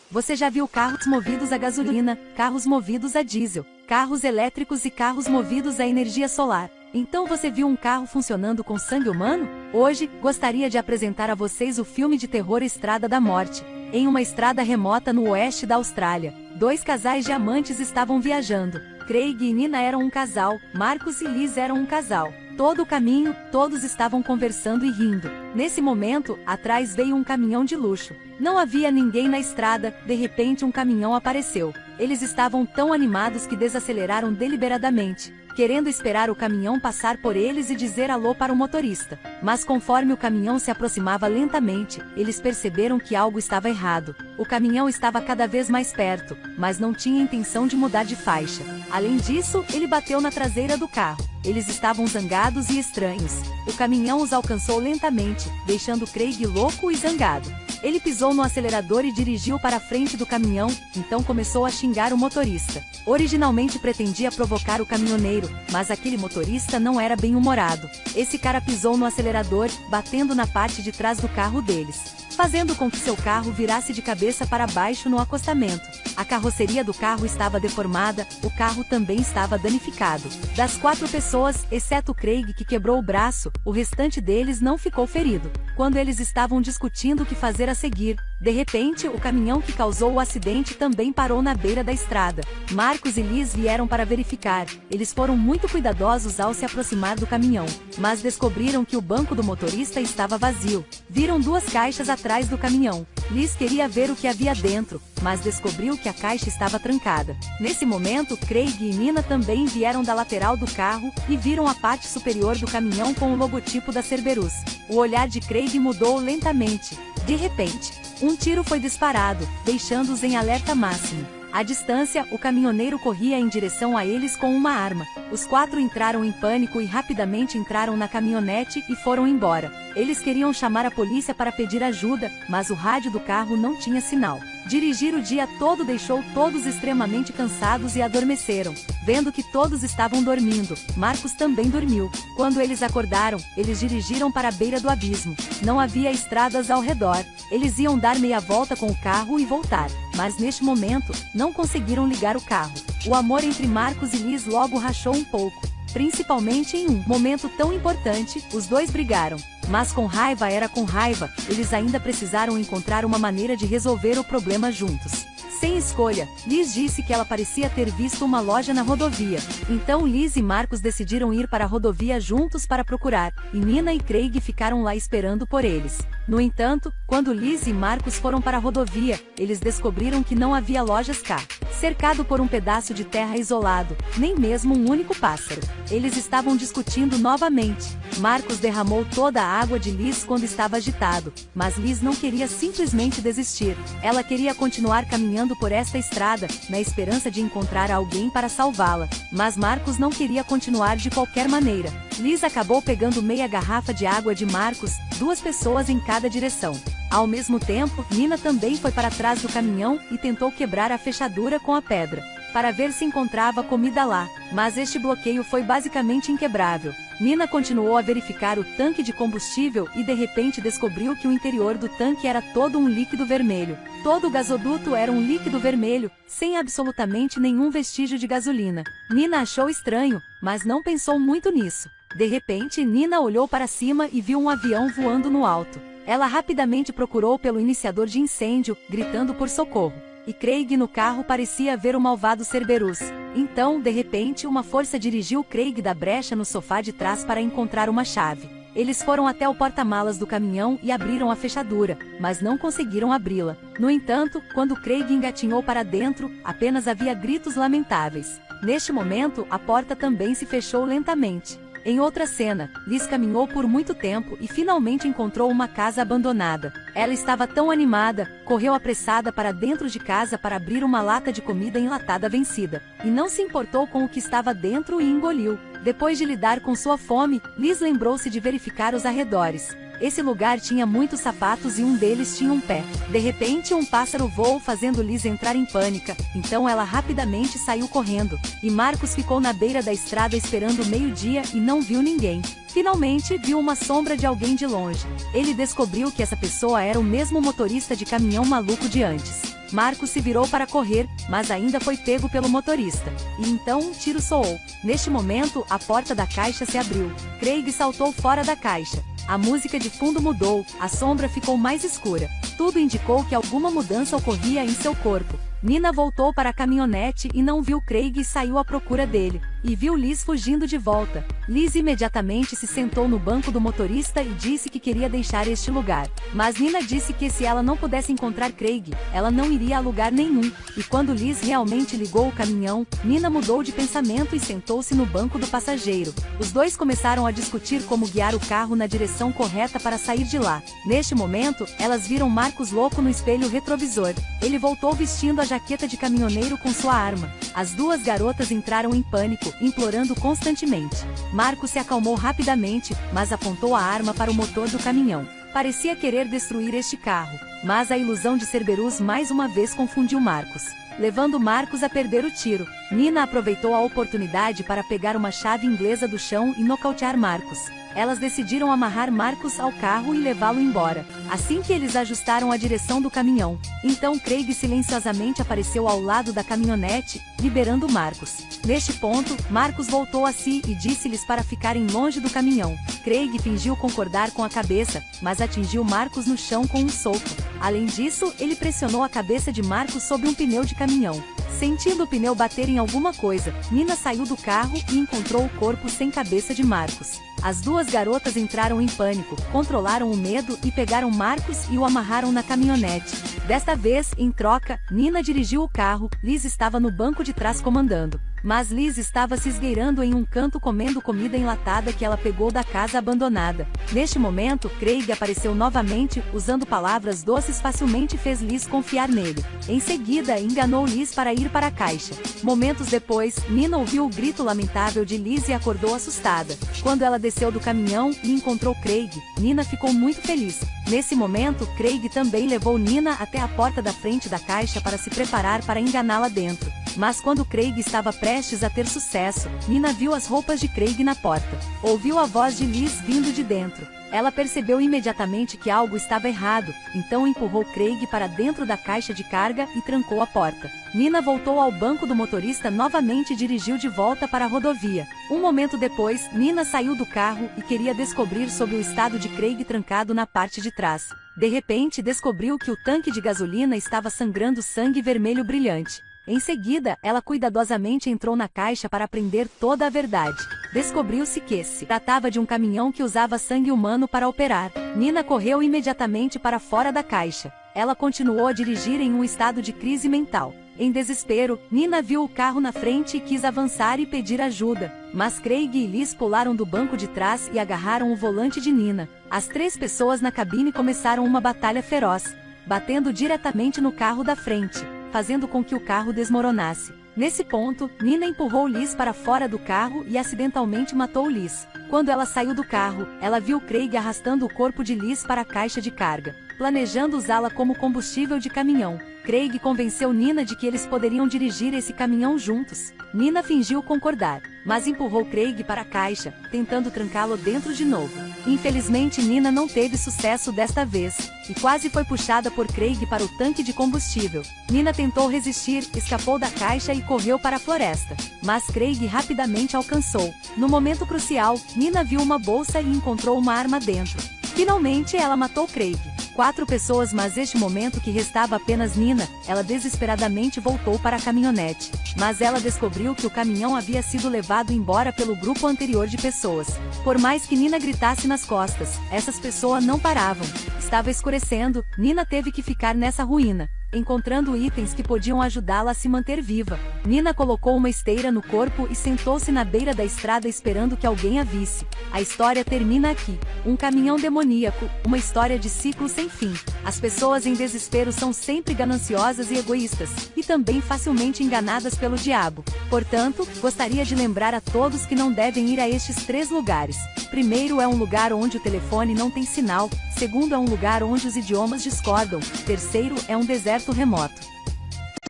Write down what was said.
Você já viu carros movidos a gasolina, carros movidos a diesel, carros elétricos e carros movidos a energia solar? Então você viu um carro funcionando com sangue humano? Hoje, gostaria de apresentar a vocês o filme de terror Estrada da Morte. Em uma estrada remota no oeste da Austrália, dois casais de amantes estavam viajando. Craig e Nina eram um casal, Marcus e Liz eram um casal. Todo o caminho, todos estavam conversando e rindo. Nesse momento, atrás veio um caminhão de luxo. Não havia ninguém na estrada, de repente um caminhão apareceu. Eles estavam tão animados que desaceleraram deliberadamente, querendo esperar o caminhão passar por eles e dizer alô para o motorista. Mas conforme o caminhão se aproximava lentamente, eles perceberam que algo estava errado. O caminhão estava cada vez mais perto, mas não tinha intenção de mudar de faixa. Além disso, ele bateu na traseira do carro. Eles estavam zangados e estranhos. O caminhão os alcançou lentamente, deixando Craig louco e zangado. Ele pisou no acelerador e dirigiu para a frente do caminhão, então começou a xingar o motorista. Originalmente pretendia provocar o caminhoneiro, mas aquele motorista não era bem-humorado. Esse cara pisou no acelerador, batendo na parte de trás do carro deles, fazendo com que seu carro virasse de cabeça para baixo no acostamento. A carroceria do carro estava deformada, o carro também estava danificado. Das 4 pessoas, exceto Craig que quebrou o braço, o restante deles não ficou ferido. Quando eles estavam discutindo o que fazer a seguir, de repente o caminhão que causou o acidente também parou na beira da estrada. Marcus e Liz vieram para verificar. Eles foram muito cuidadosos ao se aproximar do caminhão, mas descobriram que o banco do motorista estava vazio. Viram 2 caixas atrás do caminhão. Liz queria ver o que havia dentro, mas descobriu que a caixa estava trancada. Nesse momento, Craig e Nina também vieram da lateral do carro e viram a parte superior do caminhão com o logotipo da Cerberus. O olhar de Craig mudou lentamente. De repente, um tiro foi disparado, deixando-os em alerta máximo. À distância, o caminhoneiro corria em direção a eles com uma arma. Os 4 entraram em pânico e rapidamente entraram na caminhonete e foram embora. Eles queriam chamar a polícia para pedir ajuda, mas o rádio do carro não tinha sinal. Dirigir o dia todo deixou todos extremamente cansados e adormeceram. Vendo que todos estavam dormindo, Marcus também dormiu. Quando eles acordaram, eles dirigiram para a beira do abismo. Não havia estradas ao redor. Eles iam dar meia volta com o carro e voltar, mas neste momento, não conseguiram ligar o carro. O amor entre Marcus e Liz logo rachou um pouco, principalmente em um momento tão importante, os dois brigaram. Mas com raiva era com raiva, eles ainda precisaram encontrar uma maneira de resolver o problema juntos. Sem escolha, Liz disse que ela parecia ter visto uma loja na rodovia. Então Liz e Marcus decidiram ir para a rodovia juntos para procurar, e Nina e Craig ficaram lá esperando por eles. No entanto, quando Liz e Marcus foram para a rodovia, eles descobriram que não havia lojas cá. Cercado por um pedaço de terra isolado, nem mesmo um único pássaro. Eles estavam discutindo novamente. Marcus derramou toda a água de Liz quando estava agitado, mas Liz não queria simplesmente desistir. Ela queria continuar caminhando por esta estrada, na esperança de encontrar alguém para salvá-la. Mas Marcus não queria continuar de qualquer maneira. Liz acabou pegando meia garrafa de água de Marcus, 2 pessoas em cada direção. Ao mesmo tempo, Nina também foi para trás do caminhão e tentou quebrar a fechadura com a pedra, para ver se encontrava comida lá, mas este bloqueio foi basicamente inquebrável. Nina continuou a verificar o tanque de combustível e de repente descobriu que o interior do tanque era todo um líquido vermelho. Todo o gasoduto era um líquido vermelho, sem absolutamente nenhum vestígio de gasolina. Nina achou estranho, mas não pensou muito nisso. De repente, Nina olhou para cima e viu um avião voando no alto. Ela rapidamente procurou pelo iniciador de incêndio, gritando por socorro. E Craig no carro parecia ver o malvado Cerberus. Então, de repente, uma força dirigiu Craig da brecha no sofá de trás para encontrar uma chave. Eles foram até o porta-malas do caminhão e abriram a fechadura, mas não conseguiram abri-la. No entanto, quando Craig engatinhou para dentro, apenas havia gritos lamentáveis. Neste momento, a porta também se fechou lentamente. Em outra cena, Liz caminhou por muito tempo e finalmente encontrou uma casa abandonada. Ela estava tão animada, correu apressada para dentro de casa para abrir uma lata de comida enlatada vencida, e não se importou com o que estava dentro e engoliu. Depois de lidar com sua fome, Liz lembrou-se de verificar os arredores. Esse lugar tinha muitos sapatos e um deles tinha um pé. De repente, um pássaro voou fazendo Liz entrar em pânico, então ela rapidamente saiu correndo. E Marcus ficou na beira da estrada esperando o meio-dia e não viu ninguém. Finalmente, viu uma sombra de alguém de longe. Ele descobriu que essa pessoa era o mesmo motorista de caminhão maluco de antes. Marcos se virou para correr, mas ainda foi pego pelo motorista. E então um tiro soou. Neste momento, a porta da caixa se abriu. Craig saltou fora da caixa. A música de fundo mudou, a sombra ficou mais escura. Tudo indicou que alguma mudança ocorria em seu corpo. Nina voltou para a caminhonete e não viu Craig e saiu à procura dele. E viu Liz fugindo de volta. Liz imediatamente se sentou no banco do motorista e disse que queria deixar este lugar. Mas Nina disse que se ela não pudesse encontrar Craig, ela não iria a lugar nenhum. E quando Liz realmente ligou o caminhão, Nina mudou de pensamento e sentou-se no banco do passageiro. Os dois começaram a discutir como guiar o carro na direção correta para sair de lá. Neste momento, elas viram Marcos louco no espelho retrovisor. Ele voltou vestindo a jaqueta de caminhoneiro com sua arma. As duas garotas entraram em pânico, implorando constantemente. Marcos se acalmou rapidamente, mas apontou a arma para o motor do caminhão. Parecia querer destruir este carro, mas a ilusão de Cerberus mais uma vez confundiu Marcos, levando Marcos a perder o tiro. Nina aproveitou a oportunidade para pegar uma chave inglesa do chão e nocautear Marcos. Elas decidiram amarrar Marcos ao carro e levá-lo embora. Assim que eles ajustaram a direção do caminhão, então Craig silenciosamente apareceu ao lado da caminhonete, liberando Marcos. Neste ponto, Marcos voltou a si e disse-lhes para ficarem longe do caminhão. Craig fingiu concordar com a cabeça, mas atingiu Marcos no chão com um soco. Além disso, ele pressionou a cabeça de Marcos sobre um pneu de caminhão. Sentindo o pneu bater em alguma coisa, Nina saiu do carro e encontrou o corpo sem cabeça de Marcos. As duas garotas entraram em pânico, controlaram o medo e pegaram Marcos e o amarraram na caminhonete. Desta vez, em troca, Nina dirigiu o carro, Liz estava no banco de trás comandando. Mas Liz estava se esgueirando em um canto comendo comida enlatada que ela pegou da casa abandonada. Neste momento, Craig apareceu novamente, usando palavras doces facilmente fez Liz confiar nele. Em seguida, enganou Liz para ir para a caixa. Momentos depois, Nina ouviu o grito lamentável de Liz e acordou assustada. Quando ela desceu do caminhão e encontrou Craig, Nina ficou muito feliz. Nesse momento, Craig também levou Nina até a porta da frente da caixa para se preparar para enganá-la dentro. Mas quando Craig estava prestes a ter sucesso, Nina viu as roupas de Craig na porta. Ouviu a voz de Liz vindo de dentro. Ela percebeu imediatamente que algo estava errado, então empurrou Craig para dentro da caixa de carga e trancou a porta. Nina voltou ao banco do motorista novamente e dirigiu de volta para a rodovia. Um momento depois, Nina saiu do carro e queria descobrir sobre o estado de Craig trancado na parte de trás. De repente, descobriu que o tanque de gasolina estava sangrando sangue vermelho brilhante. Em seguida, ela cuidadosamente entrou na caixa para aprender toda a verdade. Descobriu-se que se tratava de um caminhão que usava sangue humano para operar. Nina correu imediatamente para fora da caixa. Ela continuou a dirigir em um estado de crise mental. Em desespero, Nina viu o carro na frente e quis avançar e pedir ajuda. Mas Craig e Liz pularam do banco de trás e agarraram o volante de Nina. As três pessoas na cabine começaram uma batalha feroz, batendo diretamente no carro da frente, fazendo com que o carro desmoronasse. Nesse ponto, Nina empurrou Liz para fora do carro e acidentalmente matou Liz. Quando ela saiu do carro, ela viu Craig arrastando o corpo de Liz para a caixa de carga, planejando usá-la como combustível de caminhão. Craig convenceu Nina de que eles poderiam dirigir esse caminhão juntos. Nina fingiu concordar, mas empurrou Craig para a caixa, tentando trancá-lo dentro de novo. Infelizmente, Nina não teve sucesso desta vez, e quase foi puxada por Craig para o tanque de combustível. Nina tentou resistir, escapou da caixa e correu para a floresta, mas Craig rapidamente alcançou. No momento crucial, Nina viu uma bolsa e encontrou uma arma dentro. Finalmente, ela matou Craig. 4 pessoas, mas neste momento que restava apenas Nina, ela desesperadamente voltou para a caminhonete. Mas ela descobriu que o caminhão havia sido levado embora pelo grupo anterior de pessoas. Por mais que Nina gritasse nas costas, essas pessoas não paravam. Estava escurecendo, Nina teve que ficar nessa ruína, encontrando itens que podiam ajudá-la a se manter viva. Nina colocou uma esteira no corpo e sentou-se na beira da estrada esperando que alguém a visse. A história termina aqui. Um caminhão demoníaco, uma história de ciclo sem fim. As pessoas em desespero são sempre gananciosas e egoístas, e também facilmente enganadas pelo diabo. Portanto, gostaria de lembrar a todos que não devem ir a estes 3 lugares. Primeiro, é um lugar onde o telefone não tem sinal. Segundo, é um lugar onde os idiomas discordam. Terceiro, é um deserto remoto.